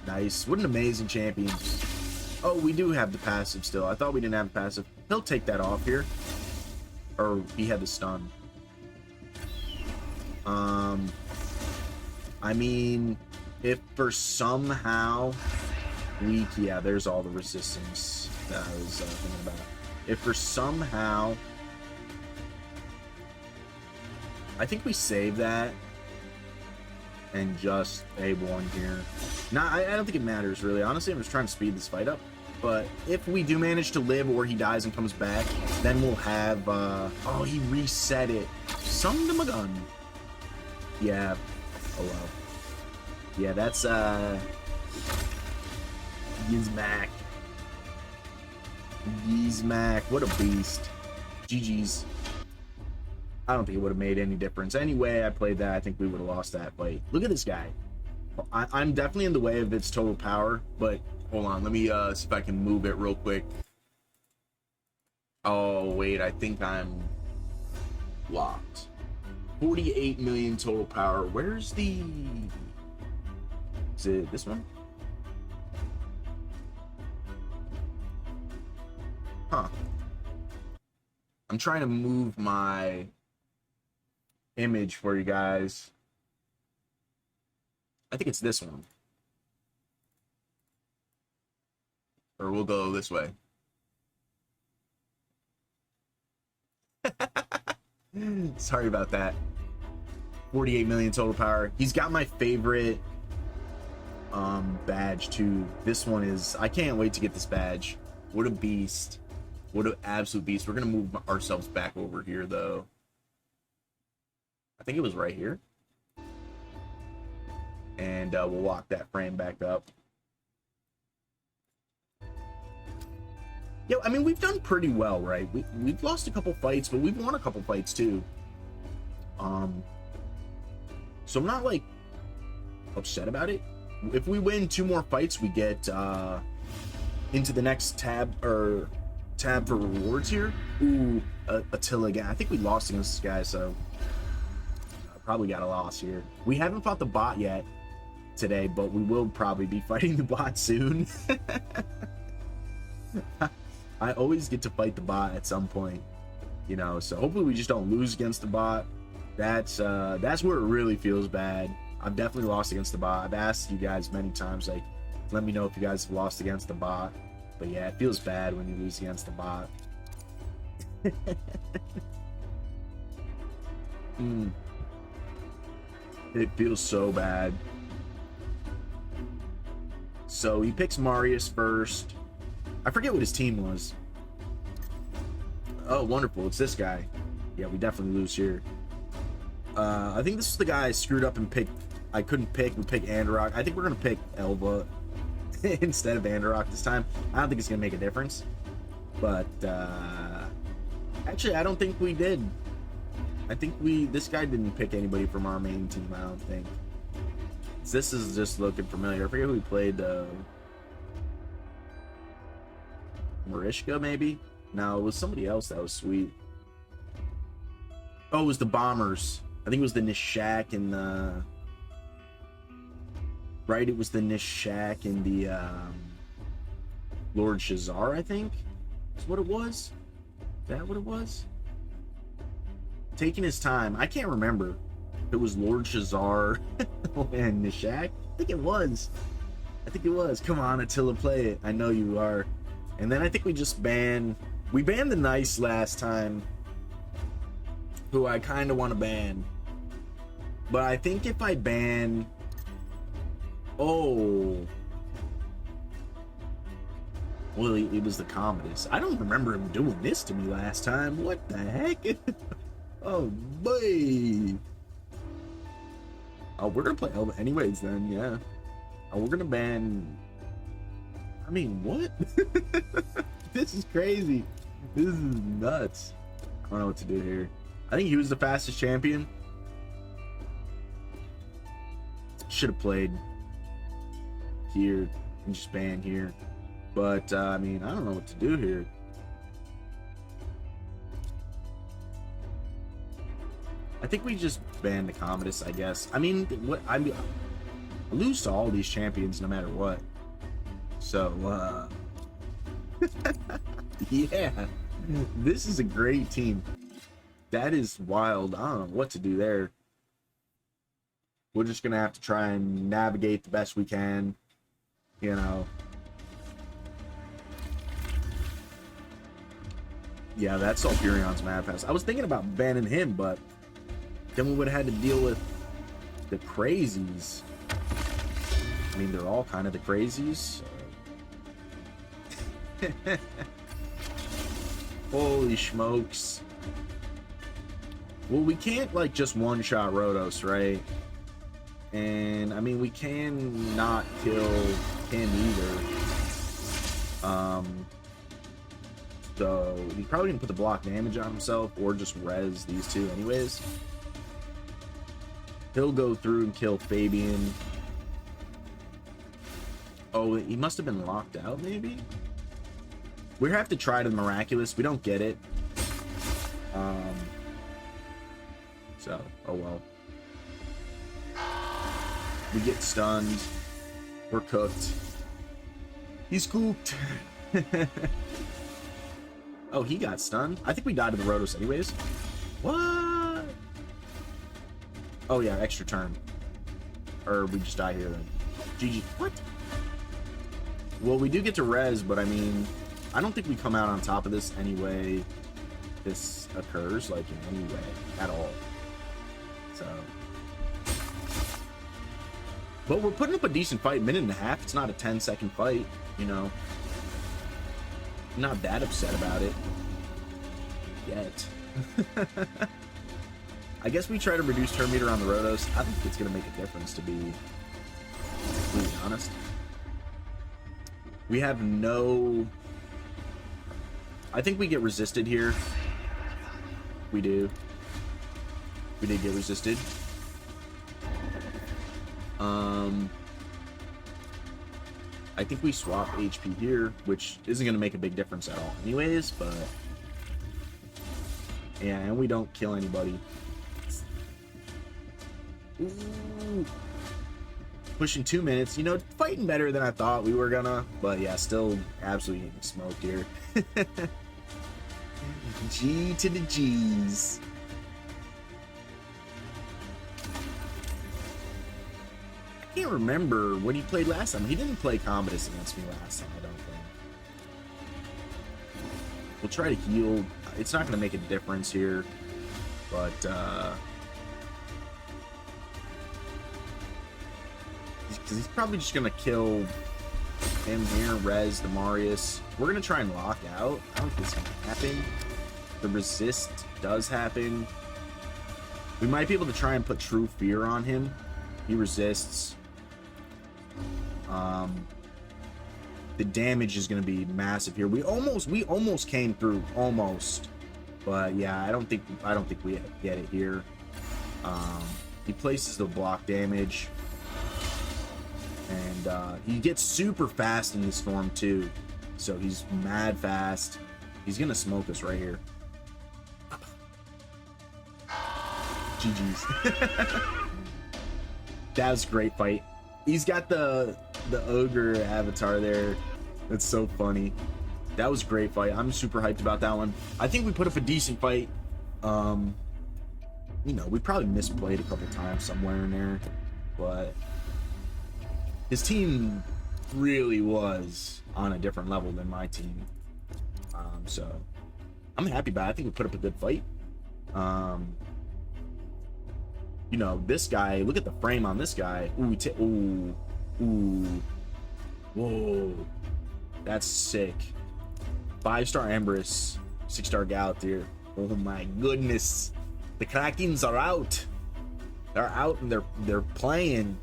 Nice. What an amazing champion. Oh, we do have the passive still. I thought we didn't have the passive. He'll take that off here. Or he had the stun. I mean, if for somehow yeah, there's all the resistance that I was thinking about. If for somehow, I think we save that and just A1 here. Nah, I don't think it matters, really. Honestly, I'm just trying to speed this fight up. But if we do manage to live or he dies and comes back, then we'll have, oh, he reset it. Son of a gun. Yeah. Oh, well. Yeah, that's, Gizmac. Gizmac. What a beast. GG's. I don't think it would have made any difference. Anyway, I played that. I think we would have lost that fight. Look at this guy. I'm definitely in the way of its total power, but hold on. Let me see if I can move it real quick. Oh, wait. I think I'm locked. 48 million total power. Where's the... is it this one? Huh. I'm trying to move my image for you guys. I think it's this one. Or we'll go this way. Sorry about that. 48 million total power. He's got my favorite badge too. This one is, I can't wait to get this badge. What a beast. What an absolute beast. We're gonna move ourselves back over here though. I think it was right here. And we'll lock that frame back up. Yeah, I mean, we've done pretty well, right? We've lost a couple fights, but we've won a couple fights too. So I'm not like upset about it. If we win 2 more fights, we get into the next tab for rewards here. Ooh, Attila again. I think we lost against this guy, so probably got a loss here. We haven't fought the bot yet today, but we will probably be fighting the bot soon. I always get to fight the bot at some point, you know, so hopefully we just don't lose against the bot. That's where it really feels bad. I've definitely lost against the bot. I've asked you guys many times, like, let me know if you guys have lost against the bot. But yeah, it feels bad when you lose against the bot. It feels so bad. So he picks Marius first. I forget what his team was. Oh, wonderful. It's this guy. Yeah, we definitely lose here. I think this is the guy I screwed up and picked. I couldn't pick. We picked Androck. I think we're going to pick Elva instead of Androck this time. I don't think it's going to make a difference. But, actually, I don't think we did. I think this guy didn't pick anybody from our main team, I don't think. This is just looking familiar. I forget who we played, Marishka, maybe? No, it was somebody else that was sweet. Oh, it was the Bombers. I think it was the Nishak and the... Right, it was the Nishak and the, Lord Shazar, I think? Is what it was? Is that what it was? Taking his time. I can't remember if it was Lord Shazar and Nishak. I think it was. Come on, Attila, play it. I know you are. And then I think we just banned... We banned the Nice last time, who I kind of want to ban. But I think if I ban... Oh... Well, it was the Commodus. I don't remember him doing this to me last time. What the heck? Oh, boy. Oh, we're going to play Elva anyways then, yeah. Oh, we're going to ban... I mean, what? This is crazy. This is nuts. I don't know what to do here. I think he was the fastest champion. Should have played here and just ban here. But, I mean, I don't know what to do here. I think we just ban the Commodus, I guess. I mean, I lose to all these champions no matter what. So, yeah. This is a great team. That is wild. I don't know what to do there. We're just going to have to try and navigate the best we can. You know. Yeah, that's Sulfurion's Mad Pass. I was thinking about banning him, but then we would have had to deal with the crazies. I mean, they're all kind of the crazies. So. Holy smokes. Well, we can't, like, just one-shot Rhodos, right? And, I mean, we can not kill him either. So, he's probably gonna put the block damage on himself, or just res these two anyways. He'll go through and kill Fabian. Oh, he must have been locked out, maybe? We have to try the Miraculous. We don't get it. So, oh well. We get stunned. We're cooked. He's cooked. Oh, he got stunned? I think we died to the Rhodos anyways. What? Oh yeah, extra turn. Or we just die here then. GG. What? Well, we do get to res, but I mean, I don't think we come out on top of this anyway this occurs, like in any way at all. So. But we're putting up a decent fight, minute and a half. It's not a 10-second fight, you know. Not that upset about it yet. I guess we try to reduce turn meter on the Rhodos. I don't think it's going to make a difference, to be completely honest. We have no... I think we get resisted here. We do. We did get resisted. I think we swap HP here, which isn't going to make a big difference at all anyways, but... Yeah, and we don't kill anybody. Ooh. Pushing 2 minutes. You know, fighting better than I thought we were gonna, but yeah, still absolutely getting smoked here. G to the G's. can't remember what he played last time. He didn't play Commodus against me last time, I don't think. We'll try to heal. It's not going to make a difference here, but because he's probably just going to kill him here, res the Marius. We're going to try and lock out. I don't think it's going to happen. The resist does happen. We might be able to try and put True Fear on him. He resists. The damage is going to be massive here. We almost came through, almost. But yeah, I don't think we get it here. He places the block damage. And he gets super fast in the storm too. So he's mad fast. He's going to smoke us right here. GG's. That was a great fight. He's got the ogre avatar there. That's so funny. That was a great fight. I'm super hyped about that one. I think we put up a decent fight. You know, we probably misplayed a couple times somewhere in there, but his team really was on a different level than my team. So I'm happy about it. I think we put up a good fight. You know, this guy, look at the frame on this guy. Ooh, whoa. That's sick. 5-star Empress, 6-star Galatier. Oh my goodness. The Krakens are out. They're out and they're playing.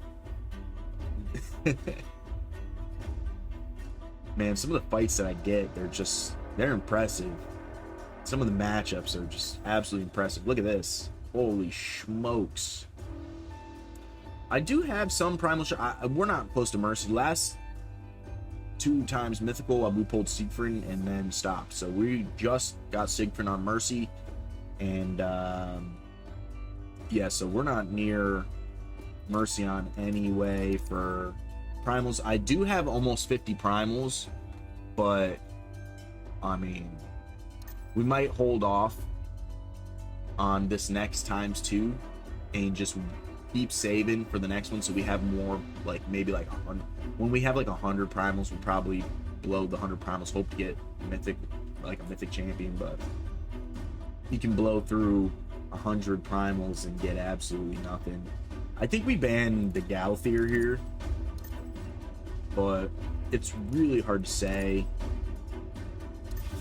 Man, some of the fights that I get, they're impressive. Some of the matchups are just absolutely impressive. Look at this. Holy smokes. I do have some primal we're not close to Mercy. Last 2 times mythical, we pulled Siegfried and then stopped. So we just got Siegfried on Mercy. And yeah, so we're not near Mercy on anyway for primals. I do have almost 50 primals, but I mean, we might hold off on this next ×2 and just keep saving for the next one so we have more, like maybe like 100. When we have like 100 primals, we'll probably blow the 100 primals, hope to get mythic, like a mythic champion. But you can blow through 100 primals and get absolutely nothing. I think we banned the Galthier here, but it's really hard to say.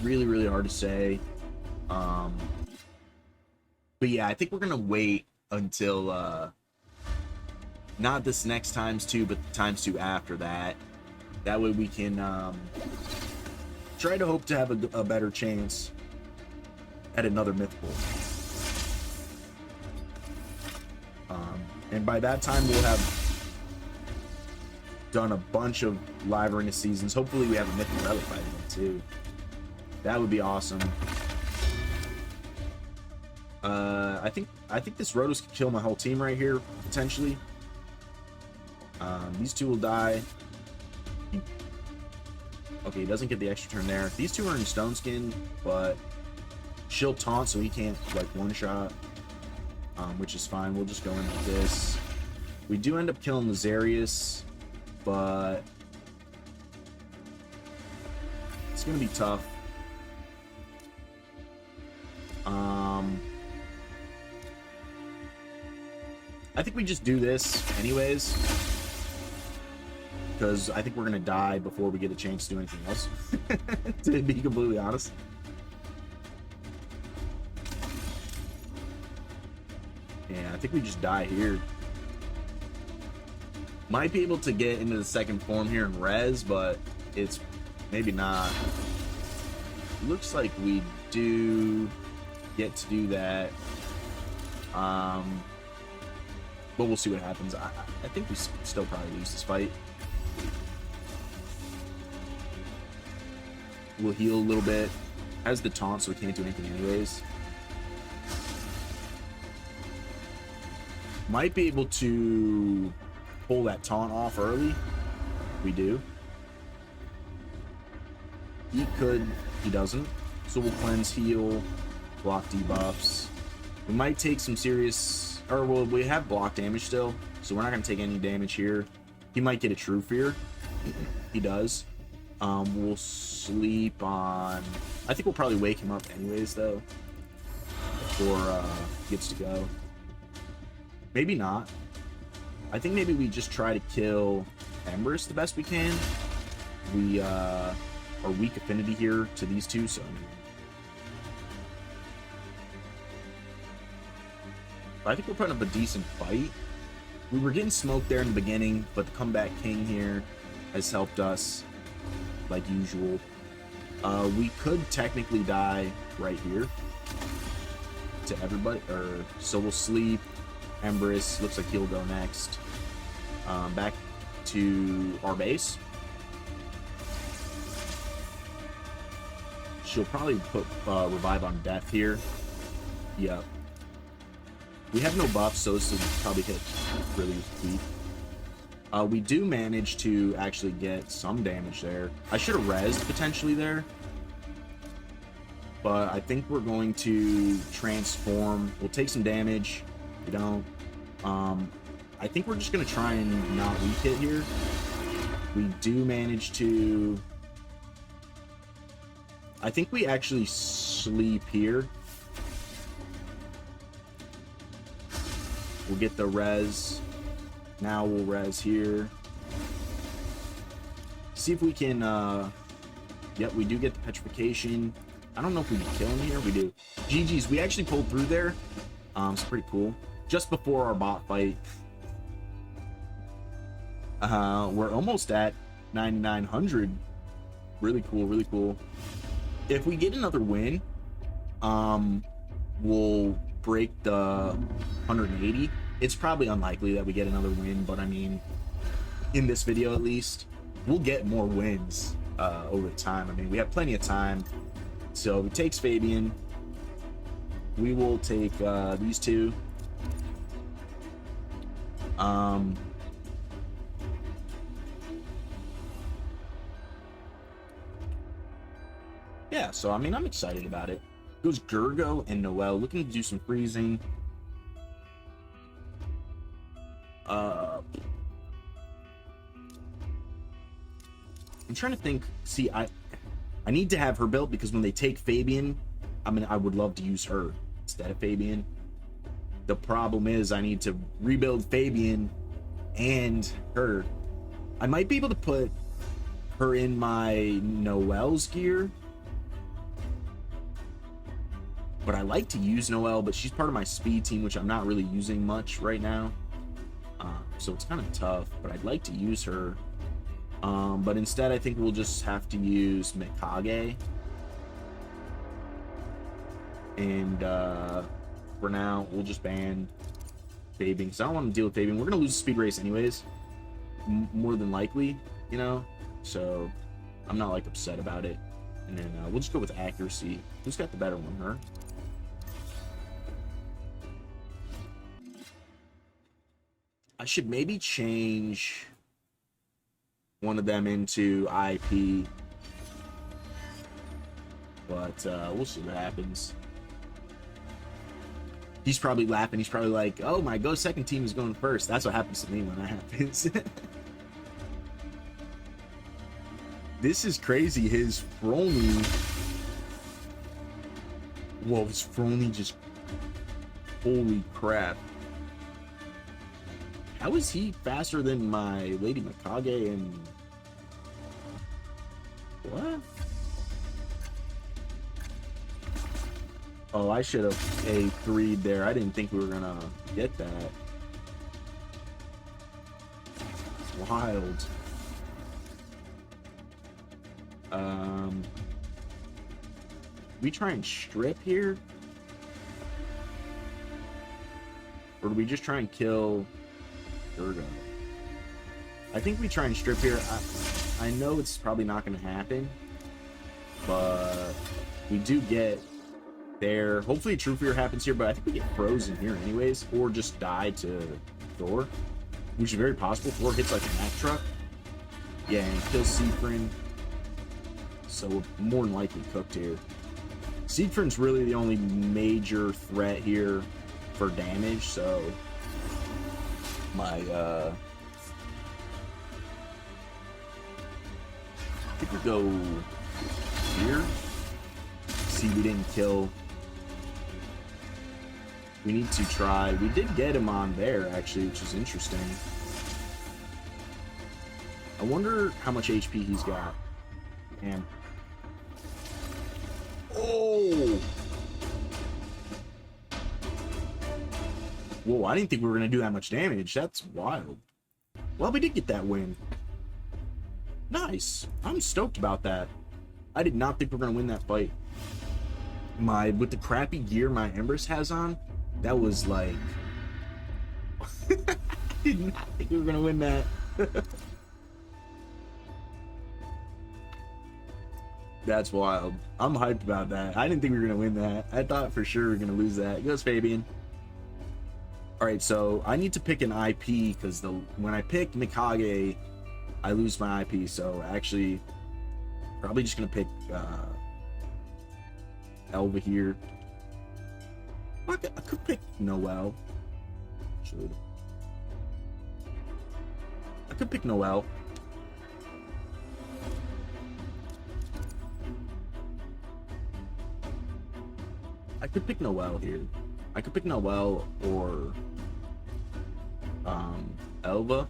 Really hard to say. But yeah, I think we're gonna wait until not this next ×2, but the ×2 after that. That way we can try to hope to have a better chance at another mythical. And by that time we'll have done a bunch of live arena seasons. Hopefully we have a mythic relic by then too. That would be awesome. I think this Rotos could kill my whole team right here, potentially. These two will die. Okay, he doesn't get the extra turn there. These two are in Stone Skin, but she'll taunt, so he can't, like, one-shot, which is fine. We'll just go in like this. We do end up killing Lazarius, but it's going to be tough. I think we just do this anyways, because I think we're gonna die before we get a chance to do anything else. To be completely honest. Yeah, I think we just die here. Might be able to get into the second form here in res, but it's maybe not. Looks like we do get to do that. But we'll see what happens. I think we still probably lose this fight. We'll heal a little bit. Has the taunt, so we can't do anything anyways. Might be able to pull that taunt off early. We do. He could. He doesn't. So we'll cleanse, heal, block debuffs. We might take some serious, or well, we have block damage still, so we're not going to take any damage here. He might get a True Fear. He does. We'll sleep on... I think we'll probably wake him up anyways, though. Before he gets to go. Maybe not. I think maybe we just try to kill Embers the best we can. We are weak affinity here to these two, so... I think we're putting up a decent fight. We were getting smoked there in the beginning, but the comeback king here has helped us, like usual. We could technically die right here to everybody, so we'll sleep. Empress looks like he'll go next. Back to our base. She'll probably put revive on death here. Yep. We have no buffs, so this will probably hit really weak. We do manage to actually get some damage there. I should have rezzed potentially there. But I think we're going to transform. We'll take some damage. We don't. I think we're just going to try and not weak hit here. We do manage to... I think we actually sleep here. We'll get the res. Now we'll res here. See if we can... Yep, we do get the petrification. I don't know if we can kill him here. We do. GG's. We actually pulled through there. It's pretty cool. Just before our bot fight. We're almost at 9,900. Really cool, really cool. If we get another win, we'll break the 180. It's probably unlikely that we get another win, but I mean, in this video at least, we'll get more wins over time. I mean, we have plenty of time. So he takes Fabian. We will take these two. Yeah, so I mean, I'm excited about it. Goes Gergo and Noel, looking to do some freezing. I'm trying to think. See, I need to have her built because when they take Fabian, I would love to use her instead of Fabian. The problem is I need to rebuild Fabian and her. I might be able to put her in my Noel's gear. But I like to use Noelle, but she's part of my speed team, which I'm not really using much right now. So it's kind of tough, but I'd like to use her. But instead, I think we'll just have to use Mikage. And for now, we'll just ban Fabian, because I don't want to deal with Fabian. We're going to lose the speed race anyways, more than likely, you know? So I'm not, like, upset about it. And then we'll just go with accuracy. Who's got the better one, her? I should maybe change one of them into IP, but we'll see what happens. He's probably laughing. He's probably like, oh my god, second team is going first. That's what happens to me when that happens. This is crazy. His Frony... Whoa, his Frony just... Holy crap. How is he faster than my Lady Mikage and... What? Oh, I should have A3'd there. I didn't think we were gonna get that. Wild. We try and strip here? Or do we just try and kill Durga? I think we try and strip here. I know it's probably not going to happen, but we do get there. Hopefully True Fear happens here, but I think we get frozen here anyways, or just die to Thor, which is very possible. Thor hits like a Mack truck. Yeah, and kills Siegfried. So we're more than likely cooked here. Siegfried's really the only major threat here for damage, so my I think we go here. See, we didn't kill. We need to try. We did get him on there, actually, which is interesting. I wonder how much HP he's got. Damn. Oh! Whoa, I didn't think we were going to do that much damage. That's wild. Well, we did get that win. Nice. I'm stoked about that. I did not think we were going to win that fight. With the crappy gear my Empress has on, that was like... I did not think we were going to win that. That's wild. I'm hyped about that. I didn't think we were going to win that. I thought for sure we were going to lose that. Goes Fabian. Alright, so I need to pick an IP because when I pick Mikage, I lose my IP. So actually, probably just going to pick Elva here. I could pick Noelle. Actually, I could pick Noelle. I could pick Noelle here. I could pick Noelle or Elva.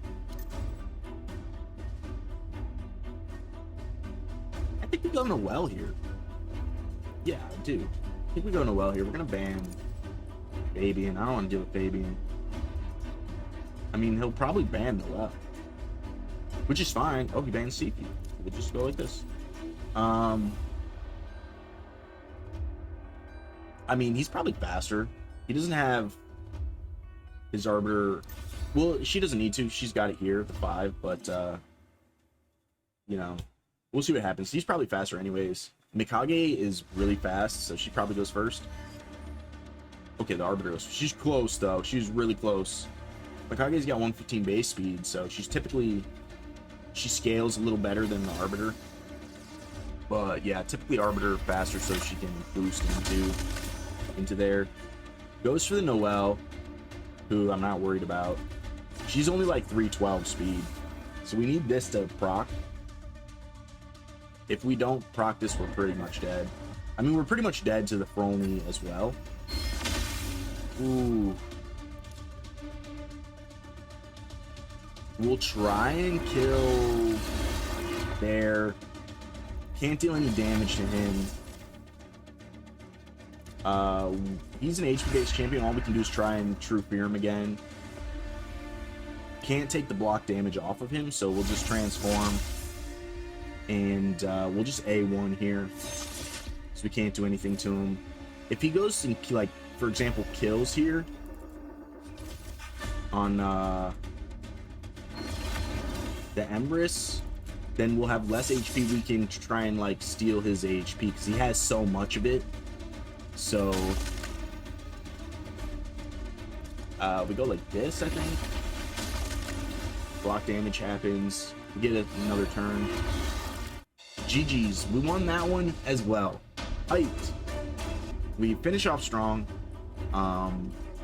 I think we go Noelle here. Yeah, I do. I think we go Noelle here. We're gonna ban Fabian. I don't want to deal with Fabian. I mean, he'll probably ban Noelle, which is fine. Oh, he banned Sifi. We'll just go like this. I mean, he's probably faster. He doesn't have his Arbiter. Well, she doesn't need to. She's got it here at the 5, but, you know, we'll see what happens. He's probably faster anyways. Mikage is really fast, so she probably goes first. Okay, the Arbiter goes. She's close, though. She's really close. Mikage's got 115 base speed, so she scales a little better than the Arbiter. But, yeah, typically Arbiter faster, so she can boost into there. Goes for the Noelle, who I'm not worried about. She's only like 312 speed, so we need this to proc. If we don't proc this, we're pretty much dead. I mean, we're pretty much dead to the Frony as well. Ooh. We'll try and kill there. Can't deal any damage to him. He's an HP-based champion. All we can do is try and True Fear him again. Can't take the block damage off of him, so we'll just transform. And we'll just A1 here. So we can't do anything to him. If he goes and, like, for example, kills here on the Empress, then we'll have less HP. We can try and, like, steal his HP because he has so much of it. So we go like this, I think. Block damage happens. We get another turn. GG's. We won that one as well. Hyped. We finish off strong.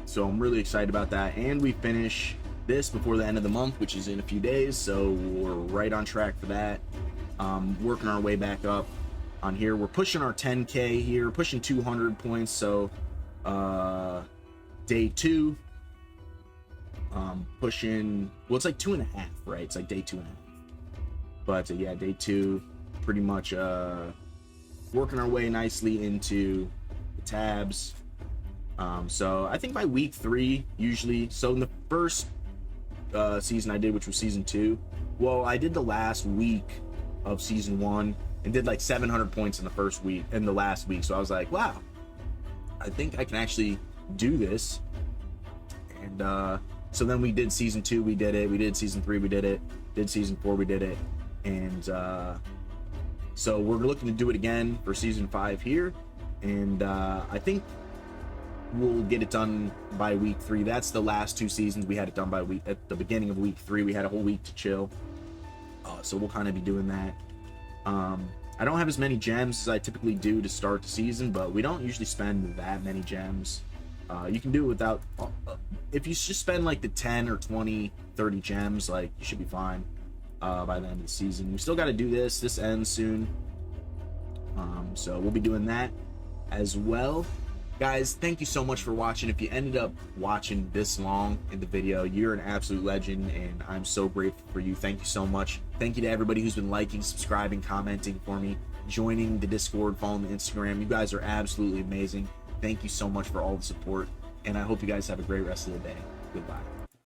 So I'm really excited about that. And we finish this before the end of the month, which is in a few days. So we're right on track for that. Working our way back up on here. We're pushing our 10K here, pushing 200 points. So day 2. Pushing, well, it's like 2.5, right? It's like day 2.5. But yeah, day 2, pretty much working our way nicely into the tabs. So I think by week 3 usually. So in the first season I did, which was season 2, well, I did the last week of season 1 and did like 700 points in the first week, in the last week. So I was like, wow, I think I can actually do this. And so then we did season 2, we did it. We did season 3, we did it. Did season 4, we did it. And so we're looking to do it again for season 5 here. And I think we'll get it done by week 3. That's the last 2 seasons. We had it done by week, at the beginning of week 3. We had a whole week to chill. So we'll kind of be doing that. I don't have as many gems as I typically do to start the season, but we don't usually spend that many gems. You can do it without, if you just spend like the 10 or 20, 30 gems, like, you should be fine. by the end of the season. We still got to do this. This ends soon. So we'll be doing that as well. Guys, thank you so much for watching. If you ended up watching this long in the video, you're an absolute legend, and I'm so grateful for you. Thank you so much. Thank you to everybody who's been liking, subscribing, commenting for me, joining the Discord, following the Instagram. You guys are absolutely amazing. Thank you so much for all the support, and I hope you guys have a great rest of the day. Goodbye.